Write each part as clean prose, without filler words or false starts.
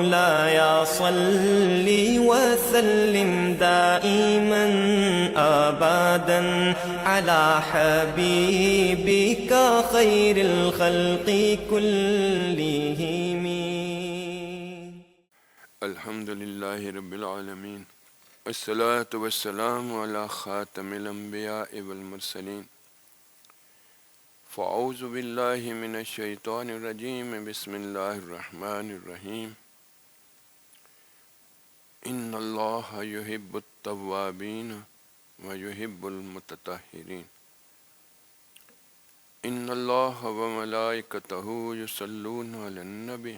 مولاي صل وسلم دائما أبدا على حبيبك خير الخلق كلهم. الحمد لله رب العالمين والصلاة والسلام على خاتم الأنبياء والمرسلين. فأعوذ بالله من الشيطان الرجيم. بسم الله الرحمن الرحيم. إن الله يحب التوابين ويحب المتطهرين. إن الله وملائكته يصلون على النبي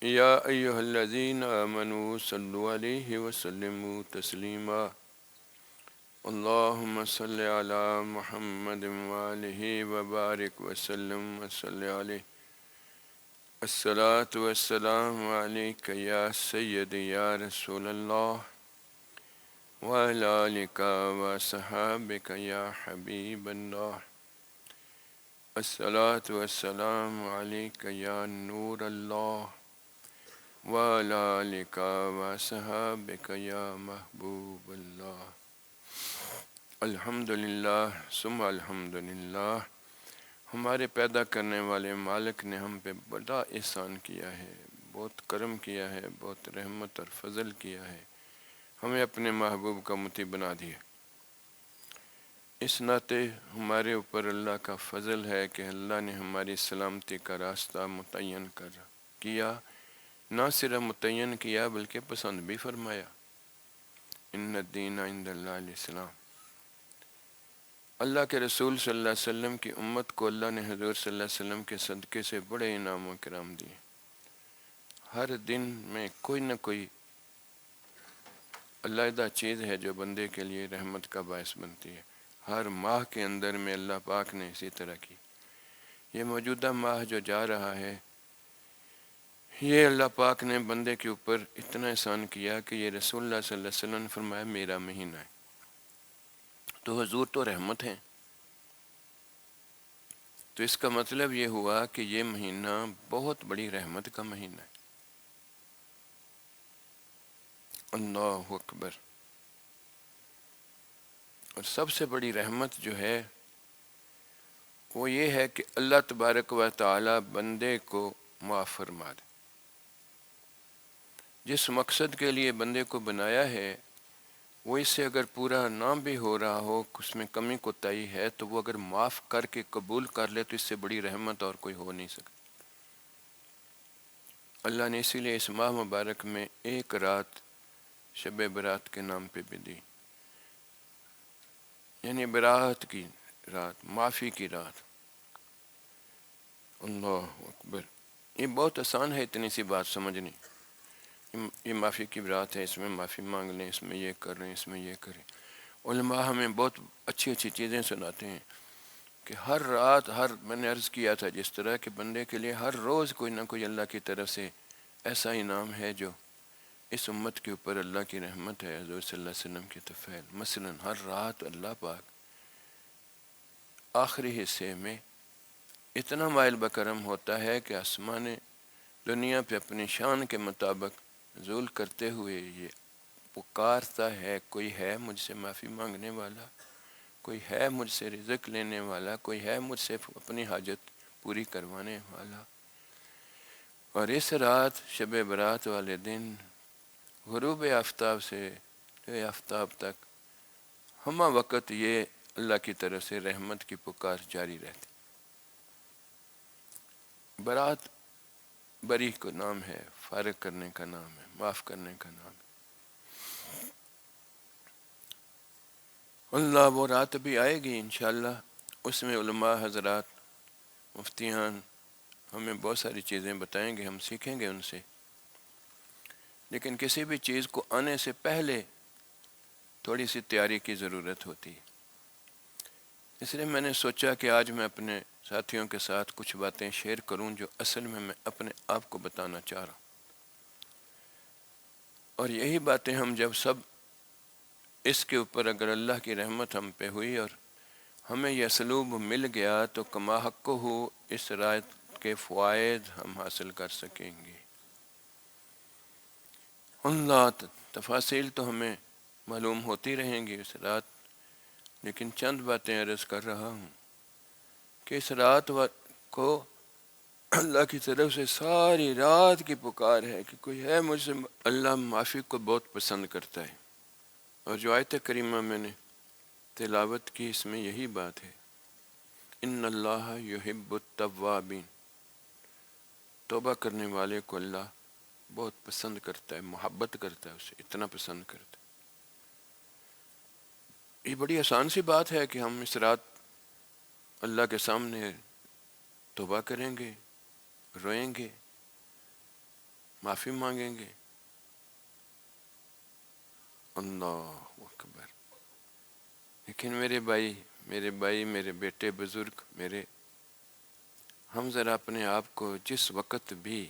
يا أيها الذين آمنوا صلوا عليه وسلموا تسليما. اللهم صل على محمد وآله وبارك وسلم وصل عليه. الصلاة والسلام عليك يا سيدي يا رسول الله وعلى آلك وصحابك يا حبيب الله. الصلاة والسلام عليك يا نور الله وعلى آلك وصحابك يا محبوب الله. الحمدللہ ثم الحمدللہ. ہمارے پیدا کرنے والے مالک نے ہم پہ بڑا احسان کیا ہے، بہت کرم کیا ہے، بہت رحمت اور فضل کیا ہے، ہمیں اپنے محبوب کا مطیع بنا دیا. اس ناطے ہمارے اوپر اللہ کا فضل ہے کہ اللہ نے ہماری سلامتی کا راستہ متعین کیا. نہ صرف متعین کیا بلکہ پسند بھی فرمایا. ان الدین عند اللہ الاسلام. اللہ کے رسول صلی اللہ علیہ وسلم کی امت کو اللہ نے حضور صلی اللہ علیہ وسلم کے صدقے سے بڑے انعام و کرام دیے. ہر دن میں کوئی نہ کوئی علیحدہ چیز ہے جو بندے کے لیے رحمت کا باعث بنتی ہے. ہر ماہ کے اندر میں اللہ پاک نے اسی طرح کی. یہ موجودہ ماہ جو جا رہا ہے، یہ اللہ پاک نے بندے کے اوپر اتنا احسان کیا کہ یہ رسول اللہ صلی اللہ علیہ وسلم نے فرمایا میرا مہینہ ہے. تو حضور تو رحمت ہیں، تو اس کا مطلب یہ ہوا کہ یہ مہینہ بہت بڑی رحمت کا مہینہ ہے. اللہ اکبر. اور سب سے بڑی رحمت جو ہے وہ یہ ہے کہ اللہ تبارک و تعالی بندے کو معاف فرما دے. جس مقصد کے لیے بندے کو بنایا ہے وہ اس سے اگر پورا نہ بھی ہو رہا ہو، اس میں کمی کوتاہی ہے، تو وہ اگر معاف کر کے قبول کر لے تو اس سے بڑی رحمت اور کوئی ہو نہیں سکتی. اللہ نے اسی لیے اس ماہ مبارک میں ایک رات شب برات کے نام پہ بھی دی، یعنی براۃ کی رات، معافی کی رات. اللہ اکبر. یہ بہت آسان ہے اتنی سی بات سمجھنی. یہ معافی کی برات ہے، اس میں معافی مانگ لیں، اس میں یہ کر لیں، اس میں یہ کریں. علماء ہمیں بہت اچھی اچھی چیزیں سناتے ہیں کہ ہر رات، میں نے عرض کیا تھا جس طرح کہ بندے کے لیے ہر روز کوئی نہ کوئی اللہ کی طرف سے ایسا انعام ہے جو اس امت کے اوپر اللہ کی رحمت ہے، حضور صلی اللہ علیہ وسلم کی طفیل. مثلا ہر رات اللہ پاک آخری حصے میں اتنا مائل بکرم ہوتا ہے کہ آسمان دنیا پہ اپنی شان کے مطابق نزول کرتے ہوئے یہ پکارتا ہے کوئی ہے مجھ سے معافی مانگنے والا، کوئی ہے مجھ سے رزق لینے والا، کوئی ہے مجھ سے اپنی حاجت پوری کروانے والا. اور اس رات شب برات والے دن غروب آفتاب سے آفتاب تک ہمہ وقت یہ اللہ کی طرف سے رحمت کی پکار جاری رہتی. برات بری کو نام ہے، فارغ کرنے کا نام ہے، معاف کرنے کا نام ہے. اللہ وہ رات بھی آئے گی انشاءاللہ. اس میں علماء حضرات، مفتیان ہمیں بہت ساری چیزیں بتائیں گے، ہم سیکھیں گے ان سے. لیکن کسی بھی چیز کو آنے سے پہلے تھوڑی سی تیاری کی ضرورت ہوتی ہے. اس لیے میں نے سوچا کہ آج میں اپنے ساتھیوں کے ساتھ کچھ باتیں شیئر کروں جو اصل میں اپنے آپ کو بتانا چاہ رہا ہوں. اور یہی باتیں ہم جب سب اس کے اوپر اگر اللہ کی رحمت ہم پہ ہوئی اور ہمیں یہ اسلوب مل گیا تو کما حق ہو اس رات کے فوائد ہم حاصل کر سکیں گے. اللہ تفاصیل تو ہمیں معلوم ہوتی رہیں گی اس رات، لیکن چند باتیں عرض کر رہا ہوں کہ اس رات کو اللہ کی طرف سے ساری رات کی پکار ہے کہ کوئی ہے مجھ سے، اللہ معافی کو بہت پسند کرتا ہے۔ اور جو آیت کریمہ میں نے تلاوت کی اس میں یہی بات ہے، ان اللہ یحب التوابین، توبہ کرنے والے کو اللہ بہت پسند کرتا ہے، محبت کرتا ہے، اسے اتنا پسند کرتا ہے۔ یہ بڑی آسان سی بات ہے کہ ہم اس رات اللہ کے سامنے توبہ کریں گے، روئیں گے، معافی مانگیں گے۔ اللہ اکبر۔ لیکن میرے بھائی، میرے بیٹے، بزرگ، ہم ذرا اپنے آپ کو جس وقت بھی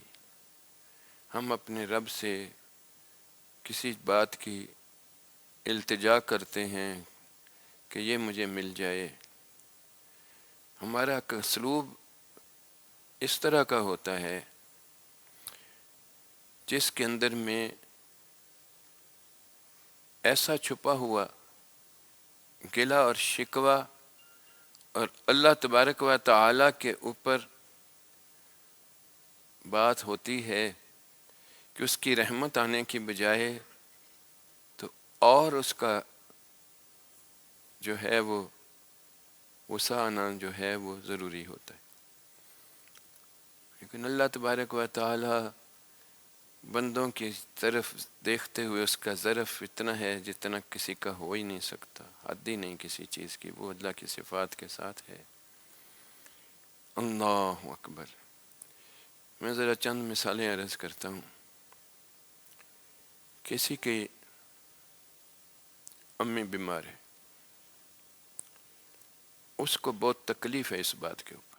ہم اپنے رب سے کسی بات کی التجا کرتے ہیں کہ یہ مجھے مل جائے، ہمارا اسلوب اس طرح کا ہوتا ہے جس کے اندر میں ایسا چھپا ہوا گلہ اور شکوہ اور اللہ تبارک و تعالی کے اوپر بات ہوتی ہے کہ اس کی رحمت آنے کی بجائے تو اور اس کا جو ہے وہ غصہ آنا جو ہے وہ ضروری ہوتا ہے۔ لیکن اللہ تبارک و تعالی بندوں کی طرف دیکھتے ہوئے اس کا ظرف اتنا ہے جتنا کسی کا ہو ہی نہیں سکتا، حد ہی نہیں کسی چیز کی، وہ اللہ کی صفات کے ساتھ ہے۔ اللہ اکبر۔ میں ذرا چند مثالیں عرض کرتا ہوں۔ کسی کی امی بیمار ہے، اس کو بہت تکلیف ہے اس بات کے اوپر،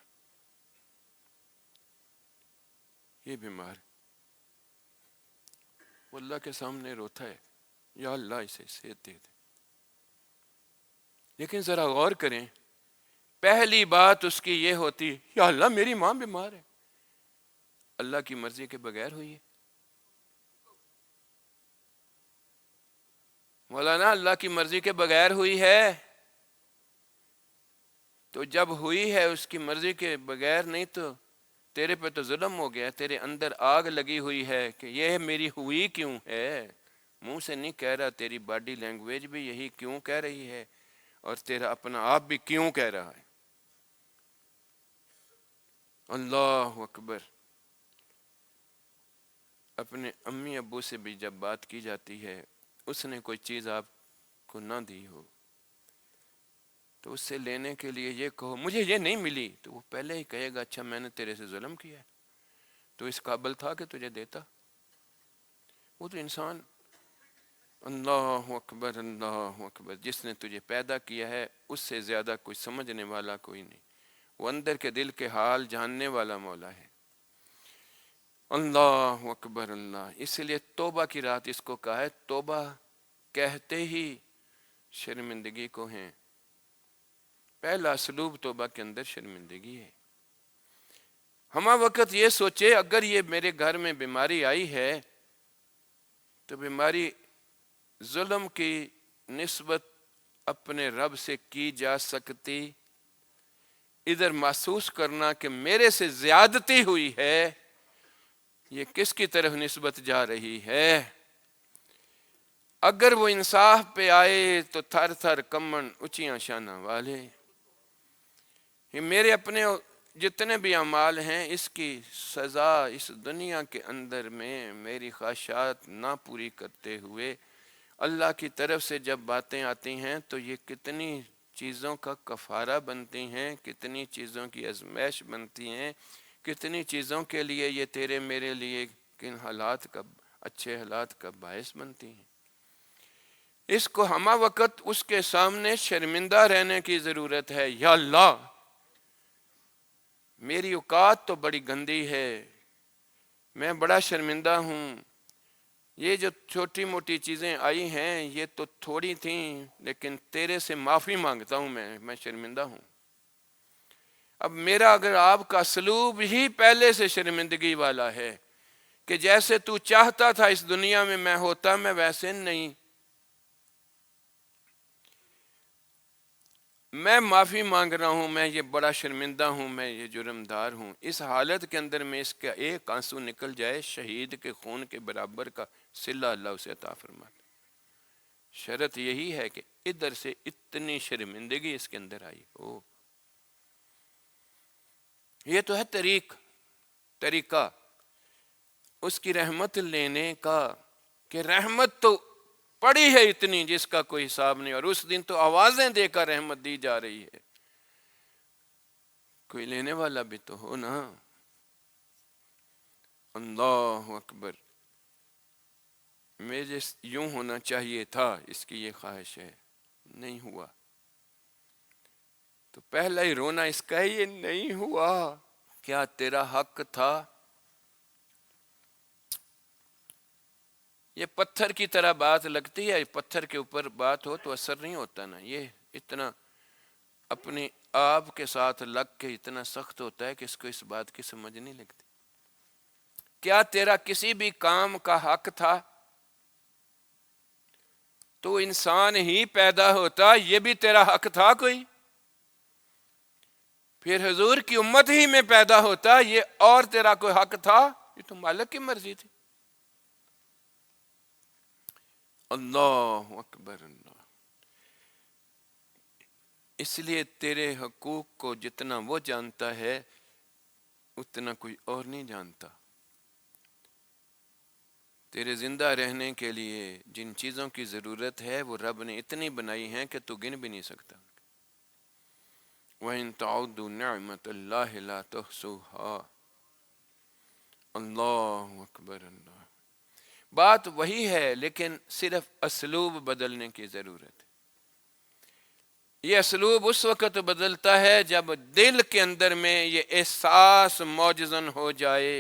یہ بیمار ہے، وہ اللہ کے سامنے روتا ہے، یا اللہ اسے صحت دے دے۔ لیکن ذرا غور کریں، پہلی بات اس کی یہ ہوتی، یا اللہ میری ماں بیمار ہے، اللہ کی مرضی کے بغیر ہوئی ہے۔ مولانا اللہ کی مرضی کے بغیر ہوئی ہے، تو جب ہوئی ہے اس کی مرضی کے بغیر نہیں تو تیرے پہ تو ظلم ہو گیا، تیرے اندر آگ لگی ہوئی ہے کہ یہ میری ہوئی کیوں ہے، منہ سے نہیں کہہ رہا، تیری باڈی لینگویج بھی یہی کیوں کہہ رہی ہے، اور تیرا اپنا آپ بھی کیوں کہہ رہا ہے۔ اللہ اکبر۔ اپنے امی ابو سے بھی جب بات کی جاتی ہے، اس نے کوئی چیز آپ کو نہ دی ہو تو اس سے لینے کے لیے یہ کہو مجھے یہ نہیں ملی، تو وہ پہلے ہی کہے گا اچھا میں نے تیرے سے ظلم کیا ہے، تو اس قابل تھا کہ تجھے دیتا۔ وہ تو انسان، اللہ اکبر اللہ اکبر، جس نے تجھے پیدا کیا ہے اس سے زیادہ کوئی سمجھنے والا کوئی نہیں، وہ اندر کے دل کے حال جاننے والا مولا ہے۔ اللہ اکبر اللہ۔ اس لیے توبہ کی رات اس کو کہا ہے، توبہ کہتے ہی شرمندگی کو ہیں، پہلا اسلوب توبہ کے اندر شرمندگی ہے۔ ہمہ وقت یہ سوچے اگر یہ میرے گھر میں بیماری آئی ہے تو بیماری ظلم کی نسبت اپنے رب سے کی جا سکتی، ادھر محسوس کرنا کہ میرے سے زیادتی ہوئی ہے، یہ کس کی طرف نسبت جا رہی ہے۔ اگر وہ انصاف پہ آئے تو تھر تھر کمن اونچیاں شانہ والے، یہ میرے اپنے جتنے بھی اعمال ہیں اس کی سزا اس دنیا کے اندر میں میری خواہشات نہ پوری کرتے ہوئے اللہ کی طرف سے جب باتیں آتی ہیں تو یہ کتنی چیزوں کا کفارہ بنتی ہیں، کتنی چیزوں کی آزمائش بنتی ہیں، کتنی چیزوں کے لیے یہ تیرے میرے لیے کن حالات کا، اچھے حالات کا باعث بنتی ہیں۔ اس کو ہمہ وقت اس کے سامنے شرمندہ رہنے کی ضرورت ہے۔ یا اللہ میری اوقات تو بڑی گندی ہے، میں بڑا شرمندہ ہوں، یہ جو چھوٹی موٹی چیزیں آئی ہیں یہ تو تھوڑی تھیں، لیکن تیرے سے معافی مانگتا ہوں، میں شرمندہ ہوں۔ اب میرا اگر آپ کا اسلوب ہی پہلے سے شرمندگی والا ہے کہ جیسے تو چاہتا تھا اس دنیا میں ہوتا، میں ویسے نہیں. میں معافی مانگ رہا ہوں، میں یہ بڑا شرمندہ ہوں، میں یہ جرمدار ہوں. اس حالت کے اندر میں اس کا ایک آنسو نکل جائے، شہید کے خون کے برابر کا صلہ اللہ اسے عطا فرماتا. شرط یہی ہے کہ ادھر سے اتنی شرمندگی اس کے اندر آئی ہو. یہ تو ہے طریقہ اس کی رحمت لینے کا، کہ رحمت تو پڑی ہے اتنی جس کا کوئی حساب نہیں، اور اس دن تو آوازیں دے کر رحمت دی جا رہی ہے. کوئی لینے والا بھی تو ہو نا. اللہ اکبر. مجھے یوں ہونا چاہیے تھا، اس کی یہ خواہش ہے، نہیں ہوا. تو پہلا ہی رونا اس کا یہ نہیں ہوا. کیا تیرا حق تھا؟ یہ پتھر کی طرح بات لگتی ہے، پتھر کے اوپر بات ہو تو اثر نہیں ہوتا نا. یہ اتنا اپنے آپ کے ساتھ لگ کے اتنا سخت ہوتا ہے کہ اس کو اس بات کی سمجھ نہیں لگتی. کیا تیرا کسی بھی کام کا حق تھا؟ تو انسان ہی پیدا ہوتا، یہ بھی تیرا حق تھا کوئی؟ پھر حضور کی امت ہی میں پیدا ہوتا، یہ اور تیرا کوئی حق تھا؟ یہ تو مالک کی مرضی تھی. اللہ اکبر. اللہ. اس لیے تیرے حقوق کو جتنا وہ جانتا ہے اتنا کوئی اور نہیں جانتا. تیرے زندہ رہنے کے لیے جن چیزوں کی ضرورت ہے وہ رب نے اتنی بنائی ہیں کہ تو گن بھی نہیں سکتا. وَإِن تَعُدُّوا نِعْمَةَ اللَّهِ لَا تُحْصُوهَا. اللہ اکبر. اللہ. بات وہی ہے، لیکن صرف اسلوب بدلنے کی ضرورت ہے. یہ اسلوب اس وقت بدلتا ہے جب دل کے اندر میں یہ احساس موجزن ہو جائے.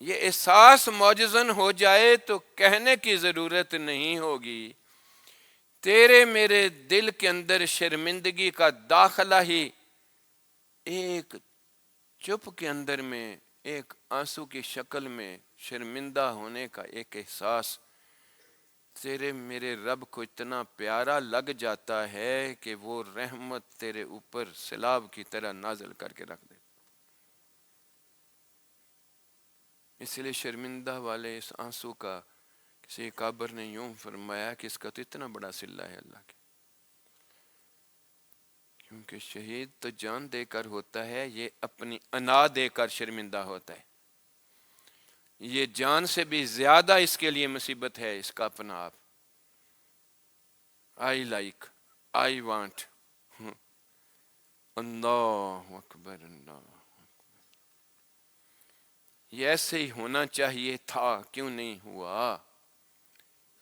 یہ احساس موجزن ہو جائے تو کہنے کی ضرورت نہیں ہوگی. تیرے میرے دل کے اندر شرمندگی کا داخلہ ہی ایک چپ کے اندر میں، ایک آنسو کی شکل میں شرمندہ ہونے کا ایک احساس تیرے میرے رب کو اتنا پیارا لگ جاتا ہے کہ وہ رحمت تیرے اوپر سیلاب کی طرح نازل کر کے رکھ دے. اس لیے شرمندہ والے اس آنسو کا کسی کابر نے یوں فرمایا کہ اس کا تو اتنا بڑا صلہ ہے اللہ کے. کیونکہ شہید تو جان دے کر ہوتا ہے، یہ اپنی انا دے کر شرمندہ ہوتا ہے. یہ جان سے بھی زیادہ اس کے لیے مصیبت ہے اس کا اپنا آپ. I like, I want. اللہ اکبر. اللہ. یہ ایسے ہی ہونا چاہیے تھا، کیوں نہیں ہوا؟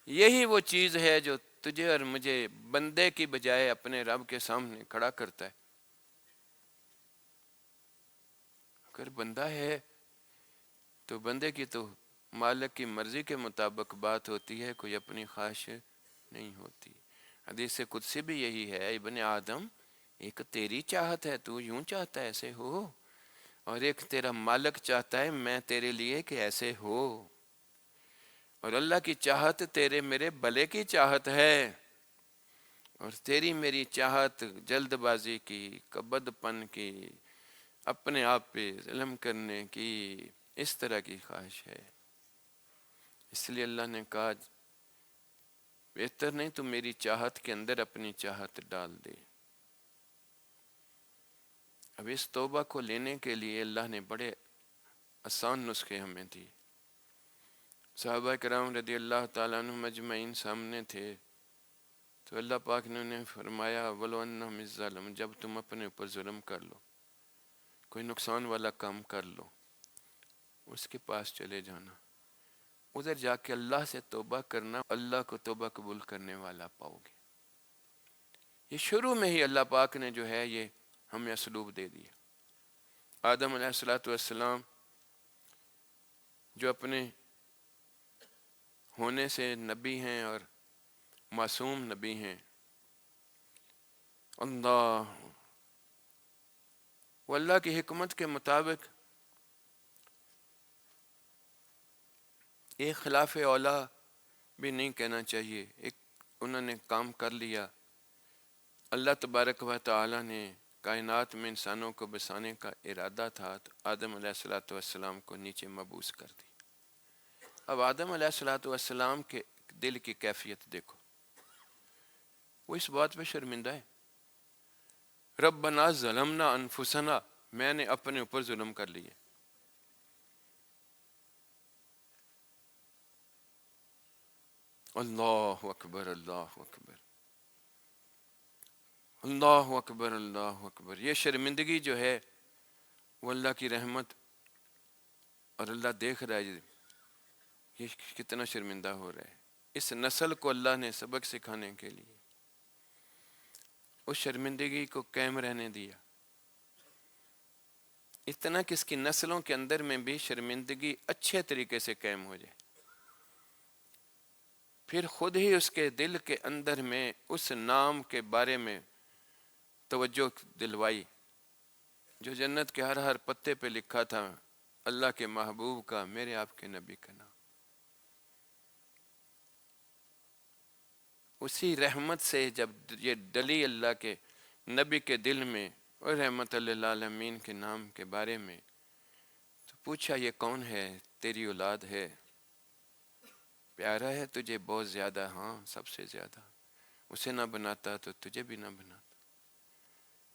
یہی وہ چیز ہے جو تجھے اور مجھے بندے کی بجائے اپنے رب کے سامنے کھڑا کرتا ہے. اگر بندہ ہے تو بندے کی تو مالک کی مرضی کے مطابق بات ہوتی ہے، کوئی اپنی خواہش نہیں ہوتی. حدیث قدسی بھی یہی ہے، ابن آدم ایک تیری چاہت ہے، تو یوں چاہتا ہے ایسے ہو، اور ایک تیرا مالک چاہتا ہے میں تیرے لیے کہ ایسے ہو. اور اللہ کی چاہت تیرے میرے بھلے کی چاہت ہے، اور تیری میری چاہت جلد بازی کی، کبد پن کی، اپنے آپ پہ ظلم کرنے کی، اس طرح کی خواہش ہے. اس لیے اللہ نے کہا بہتر نہیں تو میری چاہت کے اندر اپنی چاہت ڈال دے. اب اس توبہ کو لینے کے لیے اللہ نے بڑے آسان نسخے ہمیں دی. صحابہ کرام رضی اللہ تعالیٰ عنہ مجمعین سامنے تھے تو اللہ پاک نے انہیں فرمایا وَلَوْ أَنَّهُمْ إِذْ ظَلَمُوا. جب تم اپنے اوپر ظلم کر لو، کوئی نقصان والا کام کر لو، اس کے پاس چلے جانا، ادھر جا کے اللہ سے توبہ کرنا، اللہ کو توبہ قبول کرنے والا پاؤ گے. یہ شروع میں ہی اللہ پاک نے جو ہے یہ ہمیں اسلوب دے دیا. آدم علیہ السلام جو اپنے ہونے سے نبی ہیں اور معصوم نبی ہیں، اللہ وہ اللہ کی حکمت کے مطابق ایک خلاف اولا بھی نہیں کہنا چاہیے، ایک انہوں نے کام کر لیا، اللہ تبارک و تعالی نے کائنات میں انسانوں کو بسانے کا ارادہ تھا تو آدم علیہ السلام کو نیچے مبعوث کر دی۔ اب آدم علیہ السلام کے دل کی کیفیت دیکھو، وہ اس بات پہ شرمندہ ہے، ربنا ظلمنا انفسنا، میں نے اپنے اوپر ظلم کر لیے۔ اللہ اکبر، اللہ اکبر، اللہ اکبر، اللہ اکبر۔ یہ شرمندگی جو ہے وہ اللہ کی رحمت، اور اللہ دیکھ رہا ہے یہ کتنا شرمندہ ہو رہا ہے۔ اس نسل کو اللہ نے سبق سکھانے کے لیے اس شرمندگی کو قائم رہنے دیا، اتنا کہ اس کی نسلوں کے اندر میں بھی شرمندگی اچھے طریقے سے قائم ہو جائے۔ پھر خود ہی اس کے دل کے اندر میں اس نام کے بارے میں توجہ دلوائی جو جنت کے ہر پتے پہ لکھا تھا، اللہ کے محبوب کا، میرے آپ کے نبی کا نام۔ اسی رحمت سے جب یہ ڈلی اللہ کے نبی کے دل میں اور رحمت للعالمین کے نام کے بارے میں، تو پوچھا یہ کون ہے؟ تیری اولاد ہے، پیارا ہے تجھے بہت زیادہ، ہاں سب سے زیادہ، اسے نہ بناتا تو تجھے بھی نہ بناتا۔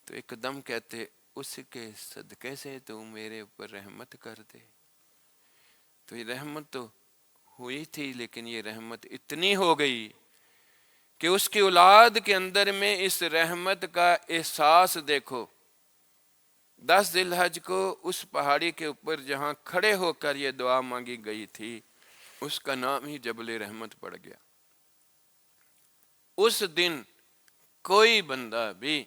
تو ایک دم کہتے اس کے صدقے سے تو میرے اوپر رحمت کر دے۔ تو یہ رحمت تو ہوئی تھی، لیکن یہ رحمت اتنی ہو گئی کہ اس کی اولاد کے اندر میں اس رحمت کا احساس دیکھو۔ 10 ذی الحج کو اس پہاڑی کے اوپر جہاں کھڑے ہو کر یہ دعا مانگی گئی تھی، اس کا نام ہی جبل رحمت پڑ گیا۔ اس دن کوئی بندہ بھی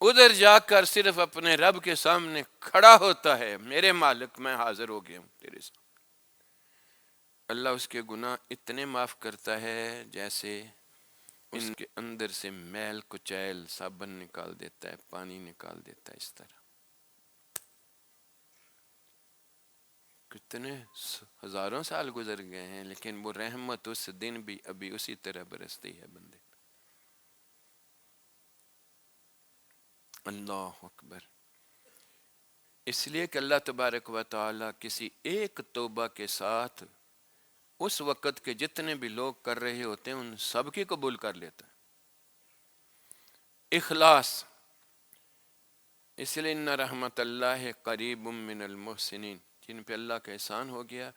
ادھر جا کر صرف اپنے رب کے سامنے کھڑا ہوتا ہے، میرے مالک میں حاضر ہو گیا ہوں تیرے سامنے، اللہ اس کے گناہ اتنے معاف کرتا ہے جیسے ان کے اندر سے میل کچیل صابن نکال دیتا ہے، پانی نکال دیتا ہے۔ اس طرح کتنے ہزاروں سال گزر گئے ہیں، لیکن وہ رحمت اس دن بھی ابھی اسی طرح برستی ہے بندے۔ اللہ اکبر۔ اس لیے کہ اللہ تبارک و تعالی کسی ایک توبہ کے ساتھ اس وقت کے جتنے بھی لوگ کر رہے ہوتے ہیں ان سب کی قبول کر لیتا ہے۔ اخلاص، اس لیے ان رحمت اللہ قریب من المحسنین، جن پہ اللہ کا احسان ہو گیا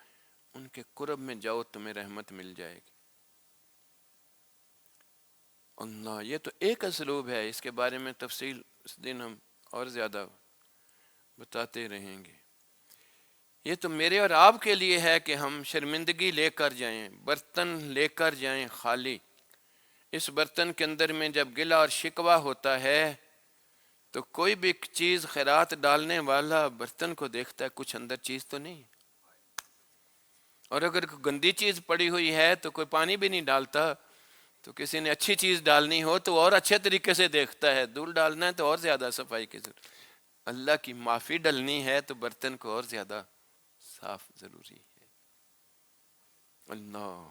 ان کے قرب میں جاؤ تمہیں رحمت مل جائے گی۔ اللہ، یہ تو ایک اسلوب ہے، اس کے بارے میں تفصیل اس دن ہم اور زیادہ بتاتے رہیں گے۔ یہ تو میرے اور آپ کے لیے ہے کہ ہم شرمندگی لے کر جائیں، برتن لے کر جائیں خالی۔ اس برتن کے اندر میں جب گلہ اور شکوہ ہوتا ہے تو کوئی بھی چیز خیرات ڈالنے والا برتن کو دیکھتا ہے کچھ اندر چیز تو نہیں، اور اگر کوئی گندی چیز پڑی ہوئی ہے تو کوئی پانی بھی نہیں ڈالتا، تو کسی نے اچھی چیز ڈالنی ہو تو اور اچھے طریقے سے دیکھتا ہے، دھول ڈالنا ہے تو اور زیادہ صفائی کی ضرورت، اللہ کی معافی ڈلنی ہے تو برتن کو اور زیادہ صاف ضروری ہے۔ اللہ،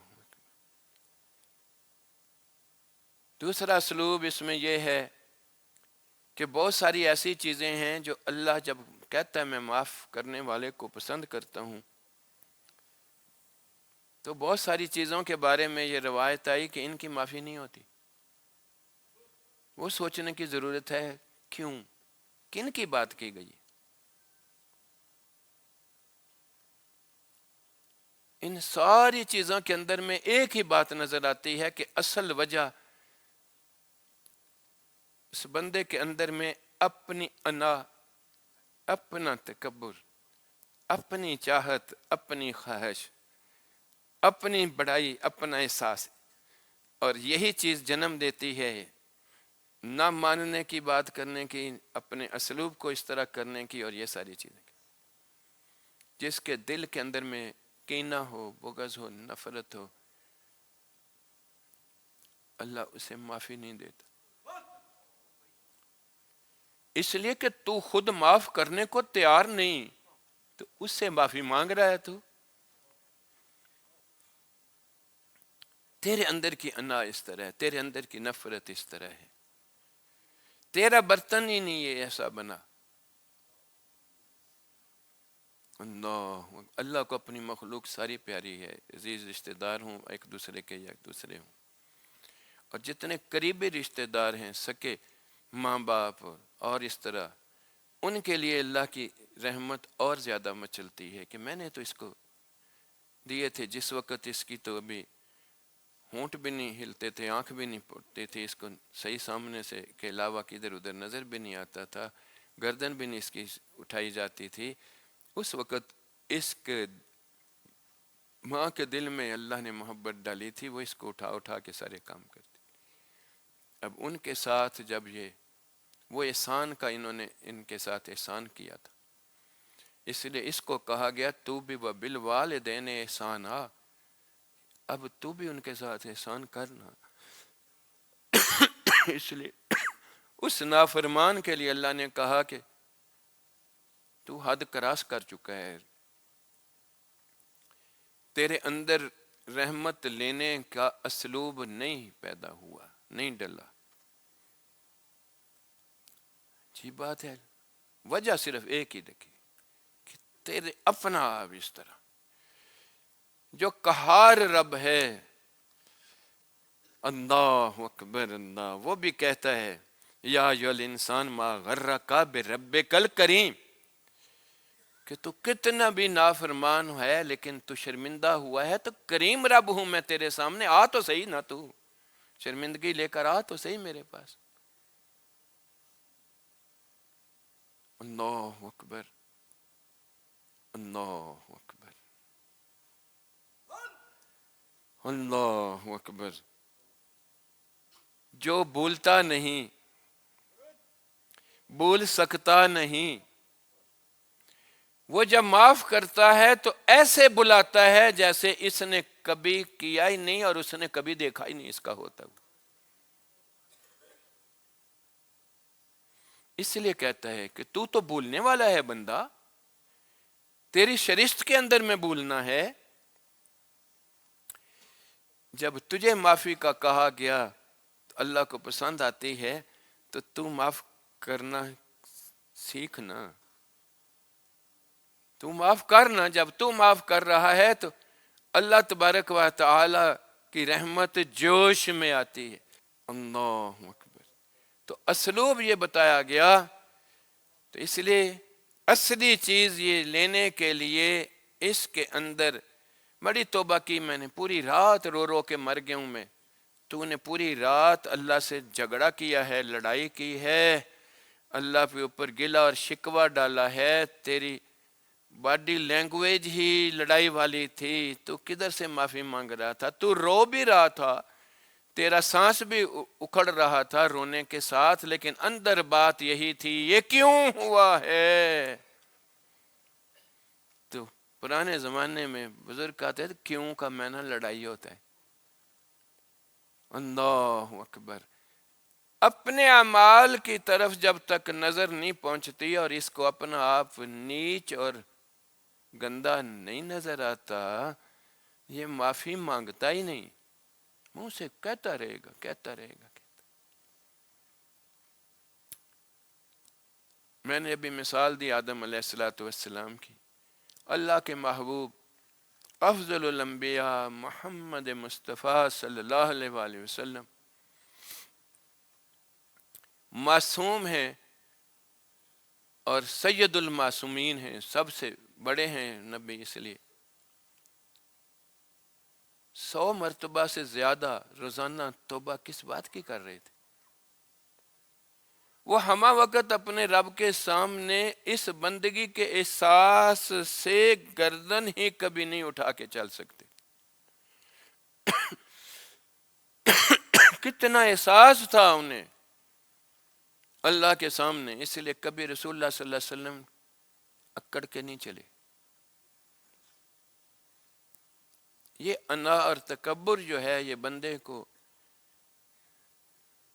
دوسرا اسلوب اس میں یہ ہے کہ بہت ساری ایسی چیزیں ہیں جو اللہ جب کہتا ہے میں معاف کرنے والے کو پسند کرتا ہوں، تو بہت ساری چیزوں کے بارے میں یہ روایت آئی کہ ان کی معافی نہیں ہوتی۔ وہ سوچنے کی ضرورت ہے کیوں، کن کی بات کی گئی۔ ان ساری چیزوں کے اندر میں ایک ہی بات نظر آتی ہے کہ اصل وجہ اس بندے کے اندر میں اپنی انا، اپنا تکبر، اپنی چاہت، اپنی خواہش، اپنی بڑائی، اپنا احساس، اور یہی چیز جنم دیتی ہے نہ ماننے کی، بات کرنے کی، اپنے اسلوب کو اس طرح کرنے کی، اور یہ ساری چیزیں۔ جس کے دل کے اندر میں کینہ ہو، بغض ہو، نفرت ہو، اللہ اسے معافی نہیں دیتا، اس لیے کہ تو خود معاف کرنے کو تیار نہیں، تو اس سے معافی مانگ رہا ہے تو۔ تیرے اندر کی انا اس طرح ہے، تیرے اندر کی نفرت اس طرح ہے، تیرا برتن ہی نہیں یہ ایسا بنا۔ اللہ کو اپنی مخلوق ساری پیاری ہے، عزیز رشتہ دار ہوں ایک دوسرے کے یا ایک دوسرے ہوں، اور جتنے قریبی رشتہ دار ہیں، سکے ماں باپ اور اس طرح، ان کے لیے اللہ کی رحمت اور زیادہ مچلتی ہے کہ میں نے تو اس کو دیے تھے جس وقت اس کی تو ابھی ہونٹ بھی نہیں ہلتے تھے، آنکھ بھی نہیں پڑتے تھے، اس کو صحیح سامنے سے کے علاوہ کدھر ادھر نظر بھی نہیں آتا تھا، گردن بھی نہیں اس کی اٹھائی جاتی تھی، اس وقت اس کے ماں کے دل میں اللہ نے محبت ڈالی تھی، وہ اس کو اٹھا اٹھا کے سارے کام کرتی۔ اب ان کے ساتھ جب یہ وہ احسان کا انہوں نے ان کے ساتھ احسان کیا تھا، اس لیے اس کو کہا گیا تو بھی وبالوالدین احسانا، اب تو بھی ان کے ساتھ احسان کرنا۔ اس لیے اس نافرمان کے لیے اللہ نے کہا کہ تو حد کراس کر چکا ہے، تیرے اندر رحمت لینے کا اسلوب نہیں پیدا ہوا، نہیں ڈلا۔ اچھی بات ہے، وجہ صرف ایک ہی دیکھی کہ تیرے اپنا آپ اس طرح جو قہار رب ہے، اللہ اکبر اللہ، وہ بھی کہتا ہے یا ایھا الانسان ما غرک بربک الکریم، کہ تو کتنا بھی نافرمان ہے لیکن تو شرمندہ ہوا ہے تو کریم رب ہوں میں تیرے سامنے، آ تو صحیح نہ، تو شرمندگی لے کر آ تو صحیح میرے پاس۔ اللہ اکبر اللہ اکبر اللہ اکبر۔ جو بھولتا نہیں، بھول سکتا نہیں، وہ جب معاف کرتا ہے تو ایسے بلاتا ہے جیسے اس نے کبھی کیا ہی نہیں اور اس نے کبھی دیکھا ہی نہیں اس کا ہوتا ہوا۔ اس لیے کہتا ہے کہ تو بھولنے والا ہے بندہ، تیری شرشت کے اندر میں بھولنا ہے۔ جب تجھے معافی کا کہا گیا تو اللہ کو پسند آتی ہے تو معاف کرنا سیکھنا، تو معاف کرنا۔ جب تو معاف کر رہا ہے تو اللہ تبارک و تعالی کی رحمت جوش میں آتی ہے۔ اللہ اکبر۔ تو اسلوب یہ بتایا گیا، تو اس لیے اصلی چیز یہ لینے کے لیے اس کے اندر بڑی توبہ کی میں نے، پوری رات رو رو کے مر گیا ہوں میں، تو نے پوری رات اللہ سے جھگڑا کیا ہے، لڑائی کی ہے، اللہ کے اوپر گلہ اور شکوہ ڈالا ہے، تیری باڈی لینگویج ہی لڑائی والی تھی، تو کدھر سے معافی مانگ رہا تھا؟ تو رو بھی رہا تھا، تیرا سانس بھی اکھڑ رہا تھا رونے کے ساتھ، لیکن اندر بات یہی تھی یہ کیوں ہوا ہے؟ تو پرانے زمانے میں بزرگ کہتے ہیں کیوں کا معنی لڑائی ہوتا ہے۔ اللہ اکبر۔ اپنے اعمال کی طرف جب تک نظر نہیں پہنچتی اور اس کو اپنا آپ نیچ اور گندا نہیں نظر آتا، یہ معافی مانگتا ہی نہیں، منہ سے کہتا رہے گا کہتا رہے گا۔ میں نے ابھی مثال دی آدم علیہ السلام کی، اللہ کے محبوب افضل الانبیاء محمد مصطفیٰ صلی اللہ علیہ وآلہ وسلم معصوم ہیں اور سید المعصومین ہیں، سب سے بڑے ہیں نبی، اس لیے 100 مرتبہ سے زیادہ روزانہ توبہ کس بات کی کر رہے تھے؟ وہ ہمہ وقت اپنے رب کے سامنے اس بندگی کے احساس سے گردن ہی کبھی نہیں اٹھا کے چل سکتے۔ کتنا احساس تھا انہیں اللہ کے سامنے، اس لیے کبھی رسول اللہ صلی اللہ علیہ وسلم اکڑ کے نہیں چلے۔ یہ انا اور تکبر جو ہے یہ بندے کو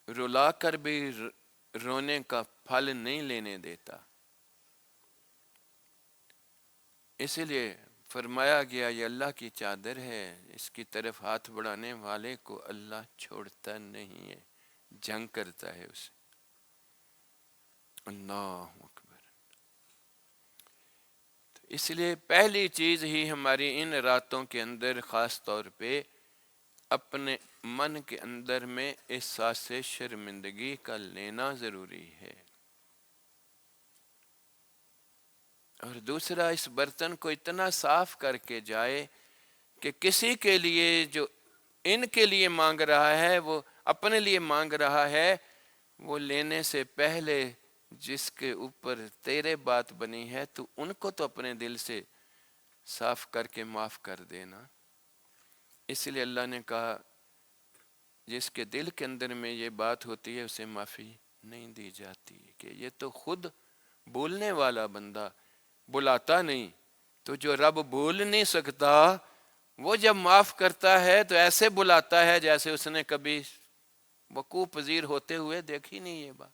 رلا کر بھی رونے کا پھل نہیں لینے دیتا۔ اسی لیے فرمایا گیا یہ اللہ کی چادر ہے، اس کی طرف ہاتھ بڑھانے والے کو اللہ چھوڑتا نہیں ہے، جنگ کرتا ہے اسے۔ اللہ اکبر۔ اس لیے پہلی چیز ہی ہماری ان راتوں کے اندر خاص طور پہ اپنے من کے اندر میں احساس شرمندگی کا لینا ضروری ہے، اور دوسرا اس برتن کو اتنا صاف کر کے جائے کہ کسی کے لیے جو ان کے لیے مانگ رہا ہے، وہ اپنے لیے مانگ رہا ہے، وہ لینے سے پہلے جس کے اوپر تیرے بات بنی ہے تو ان کو تو اپنے دل سے صاف کر کے معاف کر دینا۔ اس لیے اللہ نے کہا جس کے دل کے اندر میں یہ بات ہوتی ہے اسے معافی نہیں دی جاتی، کہ یہ تو خود بولنے والا بندہ بلاتا نہیں، تو جو رب بول نہیں سکتا وہ جب معاف کرتا ہے تو ایسے بلاتا ہے جیسے اس نے کبھی وقوع پذیر ہوتے ہوئے دیکھی نہیں یہ بات۔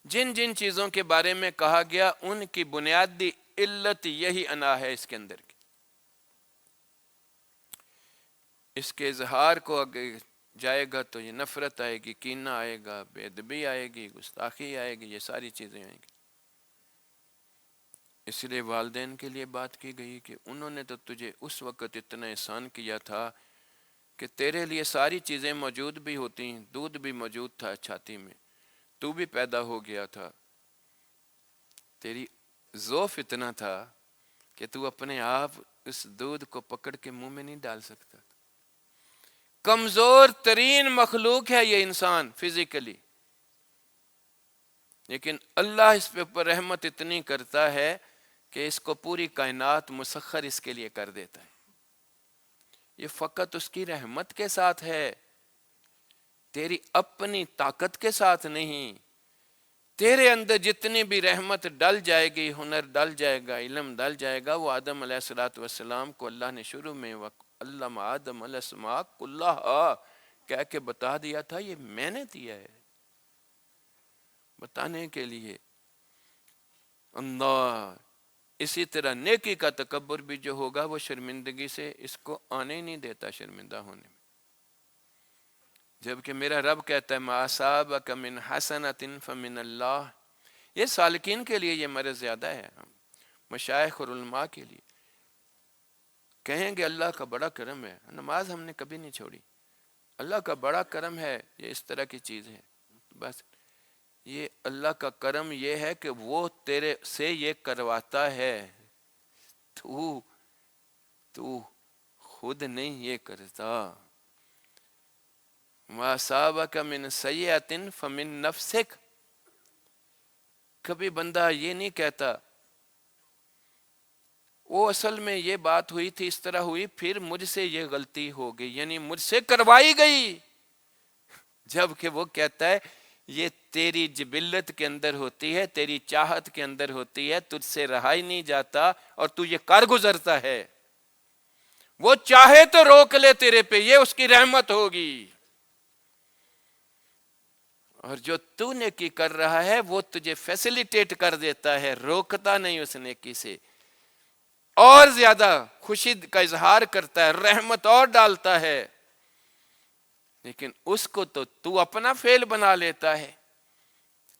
جن جن چیزوں کے بارے میں کہا گیا ان کی بنیادی علت یہی انا ہے اس کے اندر کی۔ اس کے اظہار کو اگر جائے گا تو یہ نفرت آئے گی، کینہ آئے گا، بے ادبی آئے گی، گستاخی آئے گی، یہ ساری چیزیں آئیں گی۔ اس لیے والدین کے لیے بات کی گئی کہ انہوں نے تو تجھے اس وقت اتنا احسان کیا تھا کہ تیرے لیے ساری چیزیں موجود بھی ہوتی، دودھ بھی موجود تھا چھاتی میں، تو بھی پیدا ہو گیا تھا، تیری ضعف اتنا تھا کہ تو اپنے آپ اس دودھ کو پکڑ کے منہ میں نہیں ڈال سکتا تھا۔ کمزور ترین مخلوق ہے یہ انسان فزیکلی، لیکن اللہ اس پہ اوپر رحمت اتنی کرتا ہے کہ اس کو پوری کائنات مسخر اس کے لیے کر دیتا ہے۔ یہ فقط اس کی رحمت کے ساتھ ہے، تیری اپنی طاقت کے ساتھ نہیں۔ تیرے اندر جتنی بھی رحمت ڈل جائے گی، ہنر ڈل جائے گا، علم ڈل جائے گا، وہ آدم علیہ السلام کو اللہ نے شروع میں علم آدم الاسماء کلھا کہہ کے بتا دیا تھا، یہ میں نے دیا ہے بتانے کے لیے۔ اللہ اسی طرح نیکی کا تکبر بھی جو ہوگا وہ شرمندگی سے اس کو آنے ہی نہیں دیتا، شرمندہ ہونے میں۔ جبکہ میرا رب کہتا ہے ما اصابک من حسنۃ فمن اللہ، یہ سالکین کے لیے یہ مرض زیادہ ہے، مشائخ اور علماء کے لیے کہیں گے اللہ کا بڑا کرم ہے، نماز ہم نے کبھی نہیں چھوڑی، اللہ کا بڑا کرم ہے، یہ اس طرح کی چیز ہے۔ بس یہ اللہ کا کرم یہ ہے کہ وہ تیرے سے یہ کرواتا ہے، تو خود نہیں یہ کرتا۔ وَأَصَابَكَ مِنْ سَيِّئَةٍ فَمِنْ نَفْسِكَ، کبھی بندہ یہ نہیں کہتا وہ اصل میں یہ بات ہوئی تھی، اس طرح ہوئی، پھر مجھ سے یہ غلطی ہو گئی، یعنی مجھ سے کروائی گئی، جبکہ وہ کہتا ہے یہ تیری جبلت کے اندر ہوتی ہے، تیری چاہت کے اندر ہوتی ہے، تجھ سے رہا ہی نہیں جاتا اور تو یہ کر گزرتا ہے۔ وہ چاہے تو روک لے تیرے پہ، یہ اس کی رحمت ہوگی، اور جو تو نیکی کر رہا ہے وہ تجھے فیسیلیٹیٹ کر دیتا ہے، روکتا نہیں اس نیکی سے، اور زیادہ خوشی کا اظہار کرتا ہے، رحمت اور ڈالتا ہے، لیکن اس کو تو اپنا فعل بنا لیتا ہے۔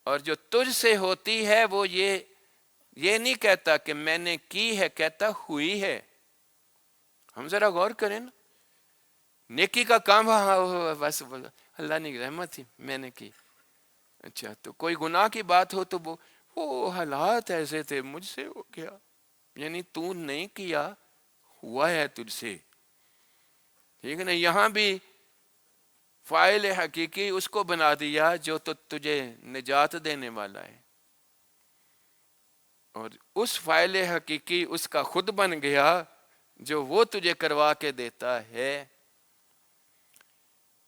اور جو تجھ سے ہوتی ہے وہ یہ نہیں کہتا کہ میں نے کی ہے، کہتا ہوئی ہے۔ ہم ذرا غور کریں نا، نیکی کا کام بس اللہ نے رحمت تھی میں نے کی، اچھا تو کوئی گناہ کی بات ہو تو وہ حالات ایسے تھے مجھ سے ہو گیا، یعنی تو نہیں کیا، ہوا ہے تجھ سے، ٹھیک ہے نا۔ یہاں بھی فاعل حقیقی اس کو بنا دیا جو تو تجھے نجات دینے والا ہے، اور اس فاعل حقیقی اس کا خود بن گیا جو وہ تجھے کروا کے دیتا ہے۔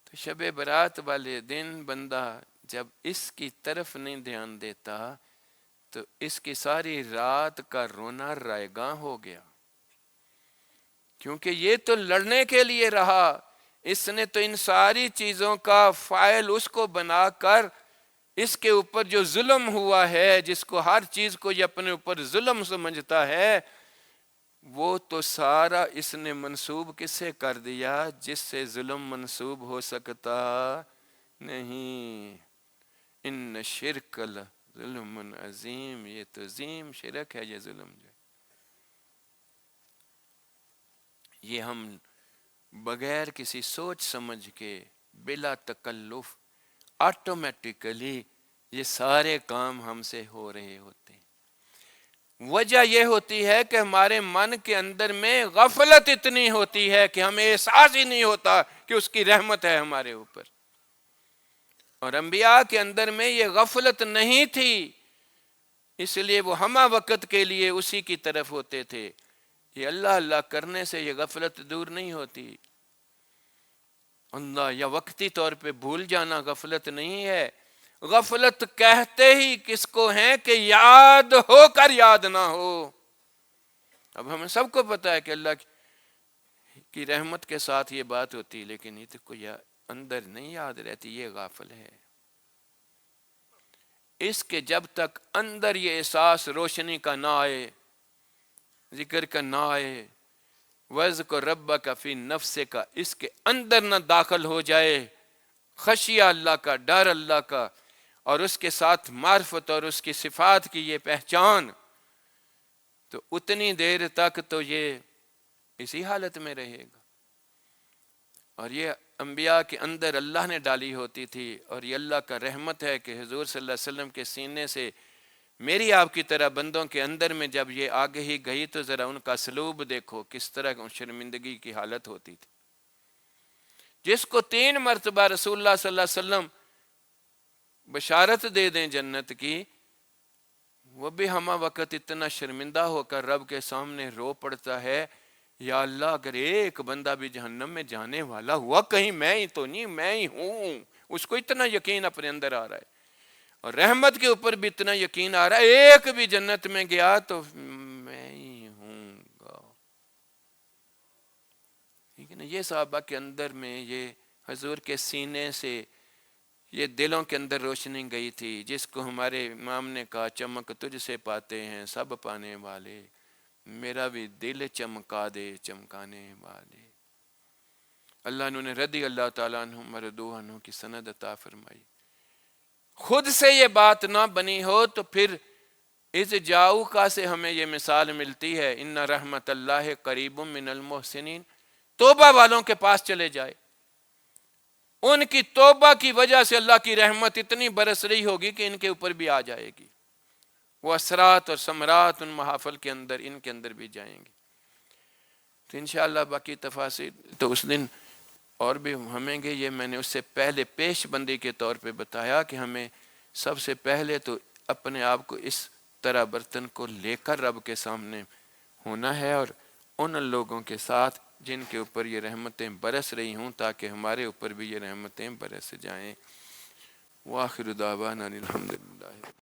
تو شب برات والے دن بندہ جب اس کی طرف نہیں دھیان دیتا تو اس کی ساری رات کا رونا رائگاں ہو گیا، کیونکہ یہ تو لڑنے کے لیے رہا، اس نے تو ان ساری چیزوں کا فاعل اس کو بنا کر اس کے اوپر جو ظلم ہوا ہے، جس کو ہر چیز کو یہ اپنے اوپر ظلم سمجھتا ہے، وہ تو سارا اس نے منسوب کس سے کر دیا جس سے ظلم منسوب ہو سکتا نہیں۔ ان شرک ظلم عظیم، یہ تو عظیم شرک ہے یہ ظلم جو یہ ہم بغیر کسی سوچ سمجھ کے بلا تکلف آٹومیٹیکلی یہ سارے کام ہم سے ہو رہے ہوتے ہیں۔ وجہ یہ ہوتی ہے کہ ہمارے من کے اندر میں غفلت اتنی ہوتی ہے کہ ہمیں احساس ہی نہیں ہوتا کہ اس کی رحمت ہے ہمارے اوپر، اور انبیاء کے اندر میں یہ غفلت نہیں تھی، اس لیے وہ ہمہ وقت کے لیے اسی کی طرف ہوتے تھے۔ یہ اللہ اللہ کرنے سے یہ غفلت دور نہیں ہوتی۔ اللہ یا وقتی طور پہ بھول جانا غفلت نہیں ہے، غفلت کہتے ہی کس کو ہیں کہ یاد ہو کر یاد نہ ہو۔ اب ہمیں سب کو پتا ہے کہ اللہ کی رحمت کے ساتھ یہ بات ہوتی، لیکن یہ تو کوئی اندر نہیں یاد رہتی، یہ غافل ہے۔ اس کے جب تک اندر یہ احساس روشنی کا نہ آئے، ذکر کا نہ آئے، وَاذْكُرْ رَبَّكَ فِي نَفْسِكَ کا اس کے اندر نہ داخل ہو جائے، خشیہ اللہ کا، ڈر اللہ کا، اور اس کے ساتھ معرفت اور اس کی صفات کی یہ پہچان، تو اتنی دیر تک تو یہ اسی حالت میں رہے گا۔ اور یہ انبیاء کے اندر اللہ نے ڈالی ہوتی تھی، اور یہ اللہ کا رحمت ہے کہ حضور صلی اللہ علیہ وسلم کے سینے سے میری آپ کی طرح بندوں کے اندر میں جب یہ آگے ہی گئی تو ذرا ان کا سلوب دیکھو کس طرح شرمندگی کی حالت ہوتی تھی۔ جس کو 3 مرتبہ رسول اللہ صلی اللہ علیہ وسلم بشارت دے دیں جنت کی، وہ بھی ہمہ وقت اتنا شرمندہ ہو کر رب کے سامنے رو پڑتا ہے، یا اللہ اگر ایک بندہ بھی جہنم میں جانے والا ہوا، کہیں میں ہی تو نہیں، میں ہی ہوں۔ اس کو اتنا یقین اپنے اندر آ رہا ہے، اور رحمت کے اوپر بھی اتنا یقین آ رہا ہے، ایک بھی جنت میں گیا تو میں ہی ہوں گا۔ ٹھیک ہے نا؟ یہ صحابہ کے اندر میں یہ حضور کے سینے سے یہ دلوں کے اندر روشنی گئی تھی، جس کو ہمارے امام نے کہا چمک تجھ سے پاتے ہیں سب پانے والے، میرا بھی دل چمکا دے چمکانے والے۔ اللہ انہوں نے رضی اللہ تعالیٰ عنہ مردو عنہ کی سند عطا فرمائی۔ خود سے یہ بات نہ بنی ہو تو پھر اس جاؤ کا سے ہمیں یہ مثال ملتی ہے، ان رحمت اللہ قریب من المحسنین۔ توبہ والوں کے پاس چلے جائے، ان کی توبہ کی وجہ سے اللہ کی رحمت اتنی برس رہی ہوگی کہ ان کے اوپر بھی آ جائے گی، وہ اثرات اور ثمرات ان محافل کے اندر ان کے اندر بھی جائیں گی۔ تو انشاءاللہ باقی تفاصیل تو اس دن اور بھی ہمیں گے۔ یہ میں نے اس سے پہلے پیش بندی کے طور پہ بتایا کہ ہمیں سب سے پہلے تو اپنے آپ کو اس طرح برتن کو لے کر رب کے سامنے ہونا ہے، اور ان لوگوں کے ساتھ جن کے اوپر یہ رحمتیں برس رہی ہوں، تاکہ ہمارے اوپر بھی یہ رحمتیں برس جائیں۔ وآخر دعوانا الحمدللہ۔